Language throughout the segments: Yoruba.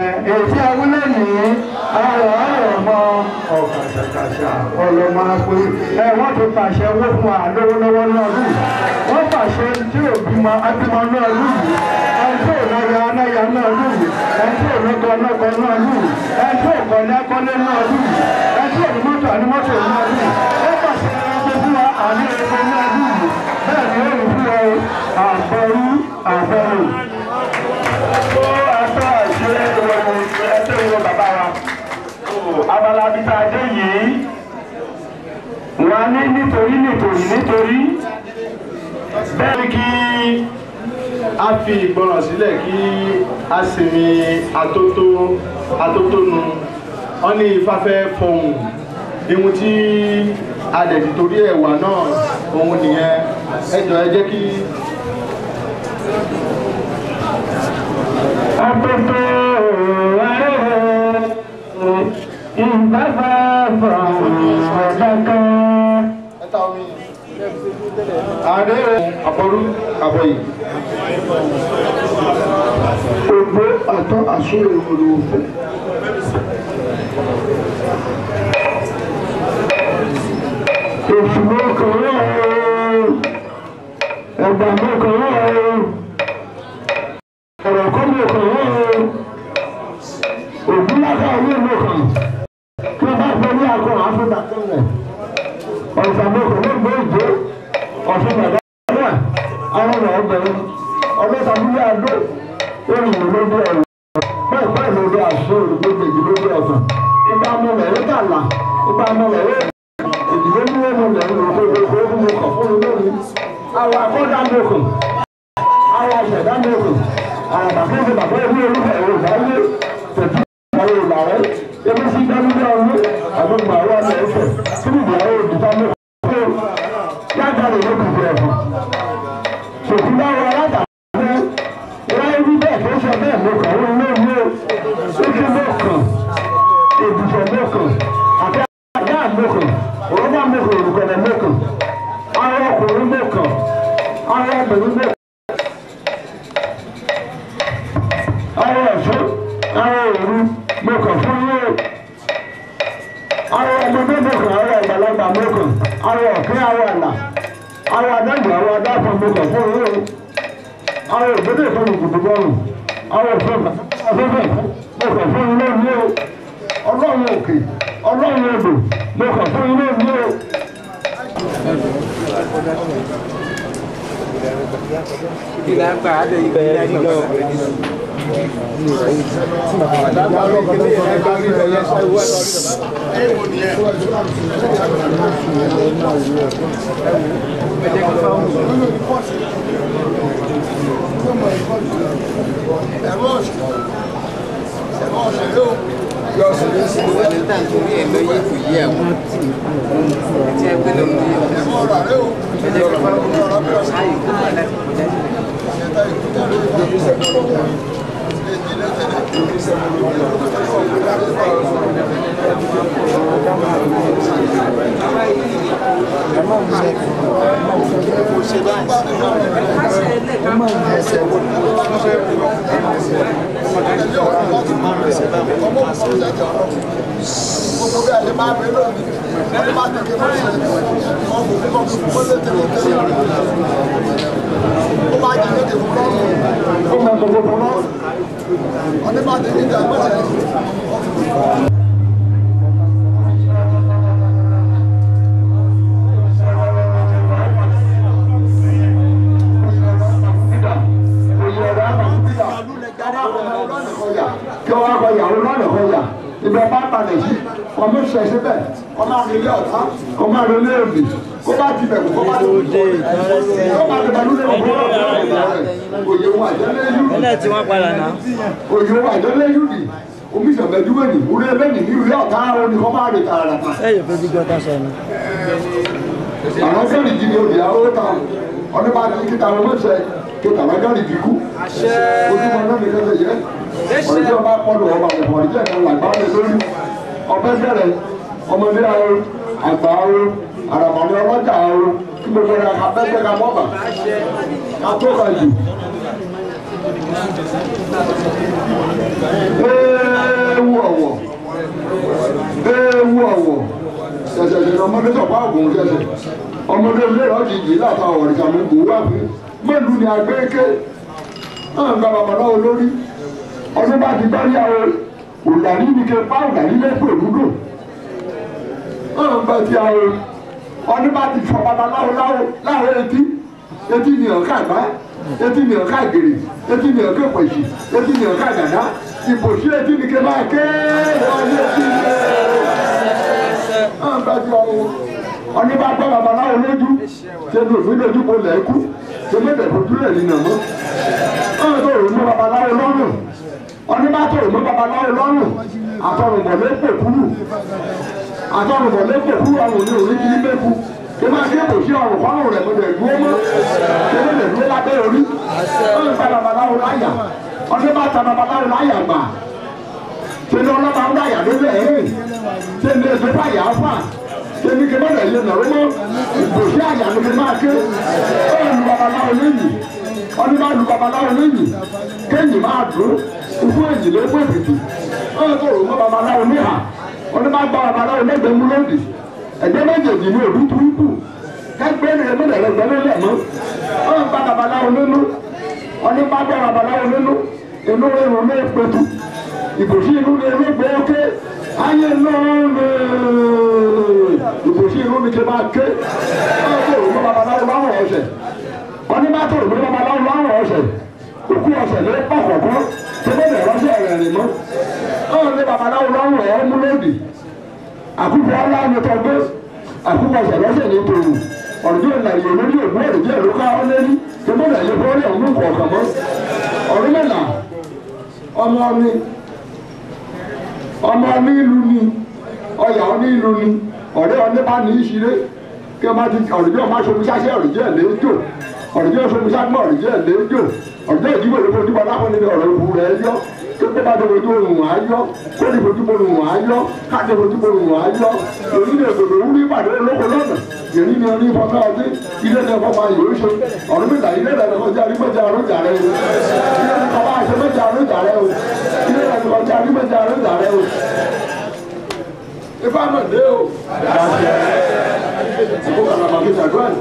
Èsì awúlé ní àrọ̀ ọmọ ọ̀kàṣàkàṣà ọlọ́mọ apẹ wọ́n ti pàṣẹ owó fún wa lọ́wọ́lọ́wọ́ náà lù wọ́n pàṣẹ tí ò bímọ abímọ náà lù ẹni tí ò náya náya náà lù ẹni tí ò lọ́kọ lọ́kọ náà lù ẹni tí ò kọ́lé akọ́lé náà lù ẹni tí ò ní mọ́tò àní mọ́tò náà lù wọ́n pàṣẹ ẹranko fún wa àní ẹranko náà lù bẹ́ẹ̀ ni ó lù fún ọ àbẹ̀rù àbẹ̀rù. Abala bíi tá a dé yìí wọ́n ní nítorí bẹ́ẹ̀ ni kí a fi ìgbọràn sílẹ̀ kí a sinmi atótónu wọ́n ní Ifá fẹ́ fọhùn ihun tí a dẹ̀ ti torí ẹ̀wà náà òun nìyẹn ẹ jọ̀ọ́ ẹ jẹ́ kí. Atótó ìbáfà fọ̀hún ọ̀dọ́kọ́. Adé àbọ̀rú àbọ̀yì. Ògbó àtọ́ àsúrò ìwòrò òfin. Èṣù mọ́kànlá ẹ̀gbà mọ́kànlá ọ̀rọ̀ kọ́ mọ́kànlá ògúnlákà ilé mọ́kàn tí wọ́n bá fẹ́ ní akọ àfúnà tẹ́lẹ̀ ọ̀sàmọ́kàn ló gbé ìjó ọ̀sùn bàbá náà àwọn ọ̀rọ̀ ọ̀bẹ̀rẹ̀ ọlọ́sàmúlẹ̀ àdó òrìwò lóde ọ̀rọ̀ bẹ́ẹ̀ bẹ́ẹ̀ lóde àṣọ olùgbèjì lóde ọ̀sán ìgbà mọ̀lẹ̀ rẹ̀ kàlà ìgbà mọ̀lẹ̀ rẹ̀ ìdílé ní wọ́n mọ̀lẹ̀ rẹ̀ lóde fún mọ̀kàn fún olómi àwọn akọ́dá mọ̀kàn àwọn àṣẹ̀dá mọ̀kàn àwọn bàbá ìlú olúfẹ̀ ẹ̀rọ ìdáyé tẹ̀tí àwọn ìlà rẹ̀ ebi sí dánílé ọ̀run àgbègbè àwọn ọmọ ẹ̀fẹ̀ tí ìgbà àwọn òdìfà mọ̀kàn yájà lè lókùn fún ẹ̀fọ́ ṣòkú bá wọ alátàkùn wọ́n rí bẹ́ẹ̀ tó sọ bẹ́ẹ̀ mọ̀kàn ó lé ní ojú mọ̀kàn ìbùsọ̀ mọ̀kàn àti àdá mọ̀kàn òrùbá mọ̀kàn òrùkọ̀lẹ̀ mọ̀kàn àwọn ọkùnrin mọ̀kàn àwọn obìnrin mọ̀kàn àwọn ẹ̀fọ́ àwọn òru mọ̀kàn fún yóò àwọn ọmọdé mọ̀kàn àwọn àgbàlagbà mọ̀kàn àwọn ọ̀kẹ́ àwọn àlà àwọn adájọ́ àwọn adáfọ̀ mọ̀kàn fún yóò àwọn òbédè fún ìkùtù bọ́ọ̀lù àwọn afẹ́fẹ́ mọ̀kàn fún ilé ní o ọlọ́run òkè ọlọ́run odò mọ̀kàn fún ilé ní o. Ìlànà àdé ìgbẹ́ ìgbẹ́ ibẹ̀ bá balẹ̀ yìí ọmọ ìṣẹ̀ṣẹ̀ bẹ̀ ọmọ àgbélé ọ̀tá ọmọ àgbélé òbí kó bá ti bẹ̀rù kó bá ti bẹ̀rù kó bá ti bẹ̀rù lé ọ̀gbọ́n òye wọn àjọlé yúdì ẹlẹ́ tí wọ́n padà náà òye wọn àjọlé yúdì omi ìṣẹ̀mẹ̀jú wẹ̀nì wúlé lẹ́nì ní ìlú ọ̀tá òní kọ́ máa rè tààrà ta. ẹ̀yọ̀ fẹ́ bí gbọ́dọ̀ sọ ni. àwọn sẹ́ẹ̀lì jí ni òbí àwọn ta ọdún bá ti kíta wọn mọ̀ṣẹ́ kíta wọn gánì kíkú ojúmọ̀ náà nìkan lè yẹ ọ̀rẹ́jọ́ bá pọ̀lù ọba ọ̀rẹ́jọ́ kan làgbá lé lórí ọbẹ̀ bẹ̀rẹ̀ ọmọdé aró àgbà aró àràbàní ọlọ́jà aró kí gbogbo rẹ̀ abẹ́gbẹ́ ka mọ́bà ká tó ka jù Ewu ọ̀wọ̀ ṣẹ̀ṣẹ̀ ọmọdé sọ̀pá ògùn ṣẹ̀ṣẹ̀ ọmọdé ilé ọ̀jìjì látàwọn ọ̀rìṣàmù kò wá fún mẹ́lú ni agbẹ́kẹ́ náà gba babaláwo lórí ọdún bá ti bárí àwọn òlàrí ní kẹ bá òlàrí lẹ́pẹ̀ lúdò náà gba ti àwọn ọdún bá ti fọ babaláwo láwọn etí ni ọ̀ká àgbá etí ni ọ̀ká àgèrè etí ni ọ̀ká ìpọ̀jì etí ni ọ̀ká àgàdá ìbòsí etí ni kẹ máa ké ọdún etí ni náà gba ti àwọn ọdún bá gbọ́ babaláwo lójú ṣe ní òfin lójú kò lẹ́kú ṣe mẹ́tẹ̀ fojú rẹ̀ nínú ọmọ ọ̀hún tó rò mú babaláwo lọ́rùn ọdún bá tó rò mú babaláwo lọ́rùn àtọ̀rùnbọ̀ lẹ́pẹ̀ kúrú àwọn òní òní kiri mẹ́kú kí máa ké kò sí ọrùn fọ́rùn rẹ̀ mọ̀lẹ́ dúró mọ́ kí ló lè dúró lábẹ́ orí ọ̀hún ta babaláwo láyà ọdún bá ta babaláwo láyà gbà ṣe ní ọlọ́ba ń láyà lórí ẹ̀rín ṣe ní èso fàyà fà ṣe ní kí mọ̀lẹ́ yé nàró mọ́ ìbòsí àyà ló fi máa ké ọ̀hún lu babaláwo lẹ́yìn ọdún bá lu babaláwo lẹ́yìn kéyìn máa dùn ikú èyí ló pè fìdí ọ̀hún tó rò mọ́ babaláwo níhà ọdún bá gba babaláwo lẹ́gbẹ̀ẹ́ mú lódì ẹ̀gbẹ́ méjèèjì ní òbí túrúkù kẹgbẹ́ ní ẹgbẹ́ rẹ̀ gbẹ́lẹ́ lẹ̀ mọ́ ọ̀hún gba babaláwo nínú ọdún bá gba babaláwo nínú inú irun ní èpètù ìbòsí inú ní irun gbé ókè ayé lọ́ọ̀lẹ̀ ìbòsí inú ní kí máa ké ọ̀hún tó rò mọ́ babaláwo láwọn ọ̀sẹ̀ ọdún bá tó rò mọ́ babaláwo láwọn ọ̀sẹ̀ òkú ọ̀sẹ̀ lé pàkọ̀kọ́ tó bẹ̀rẹ̀ rọ́ṣẹ̀ rẹ̀ rìn mọ́ ọ̀hún ní babaláwo láwọn ọ̀ mú lódì àkúkọ aláàánú tó gbé àkúkọ ọ̀sẹ̀ lọ́sẹ̀ ní tòun ọ̀rọ̀dún ìlànà olórí ògùn ọ̀rọ̀dún ẹ̀rọ ká ọ́lẹ́rí tó bẹ̀rẹ̀ yẹ fọ́lẹ́ òun kọ̀ọ̀kan mọ́ ọ̀rọ̀ mẹ́la ọmọ ní ìlú ni ọyà ní ìlú ni ọ̀rẹ́ ọ̀lẹ́ bá ní ìṣiré kí ọmọ ti ọ̀rọ̀dún ọmọ aṣomiṣáṣẹ́ ọ̀rọ̀dún ẹ̀ lẹ́jọ́ ọ̀rọ̀dún aṣomiṣáṣẹ́ ọ̀rọ̀dún ẹ̀ lẹ́jọ́ ọ̀rọ̀dún ìdíbò ló fojú bọ́lá fún níbi ọ̀rọ̀ ìbú rẹ̀ yọ tó bá dé fojú òrùn wá yọ kó ní fojú òrùn wá yọ káde fojú òrùn wá yọ èyí ni èdòdò wúrí ìpàdé olóko lọ́nà èyí ni orí ìfọ̀mọ́ ọdún ilé ní ẹ̀fọ́ máa yòó ṣe ọ̀rọ̀ mẹ́ta ilé rẹ̀ lọ́kọjá arígbẹ́jà àrùjà rẹ̀ o ilé ní kọ́ máa ṣe mẹ́jà àrùjà rẹ̀ o ilé rẹ̀ lọ́kọjá arígbẹ́jà àrùjà rẹ̀ o. Ifá mọ̀ dé o. Ìbò kàrà màkì ṣàdúrà ni.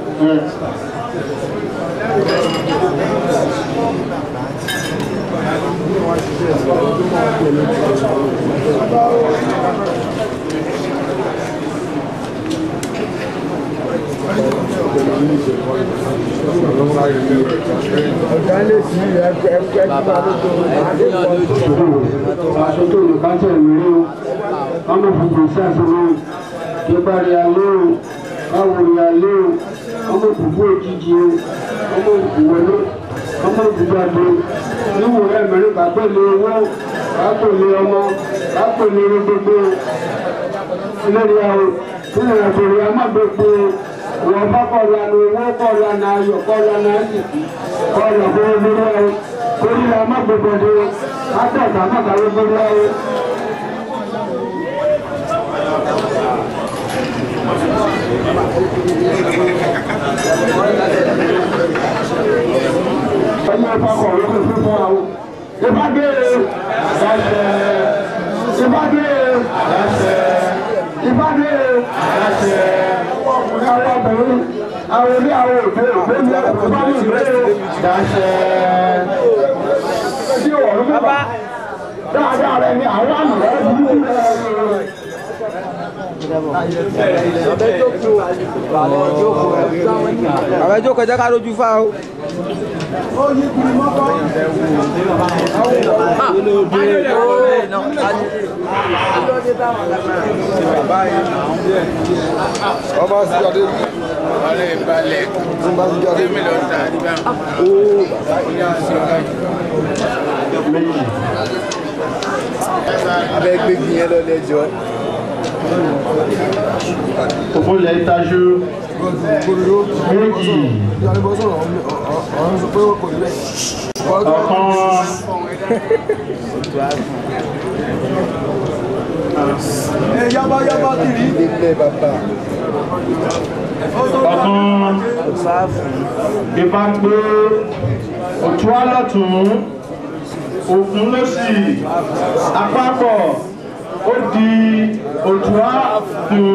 Ọmọ fìdí sẹ́sọ̀rọ̀ kíbárí alẹ́ o káwòrì alẹ́ o ọmọ ìbùbú òjijì o ọmọ ìbùwọlé ọmọ ìbùgbàdo níwò ẹ̀mẹ́rin kàpẹ́lẹ̀ owó kàpẹ́lẹ̀ ọmọ kàpẹ́lẹ̀ gbogbo lórí àwọn sílẹ̀ àtòrí amágbègbè wọ́n bá kọ́ra ní owó kọ́ra ní ayọ̀ kọ́ra ní àsìkò kọ́ra fún olórí àwọn torí amágbègbè àtẹ̀tà mọ́kàlẹ́ lórí àwọn. Ọjọ́ ìpapọ̀ ló kún fún fún àwọn. Ìbádé ìbádé ìbádé àwọn obìnrin àwọn ilé àwọn òbí òbí ní ìbádé ìbádé dáṣẹ́. Ṣé wọ́n ń bá dáadáa rẹ̀ ní àwọn àmì rẹ̀ burúkú rẹ̀? Àwọn ẹjọ́ kọjá ká lójú fá o. Ọba sí jáde. Ọlẹ́ ìbálẹ̀. Ọba sí jáde. Abẹ́ gbégi yẹn lọ lẹ́jọ́. Òfúnlẹ̀ ìtajú méjì ọ̀kan ìbá pé òtún alọ́tún Òkun lọ́sì àpapọ̀ ó di òtúá fún.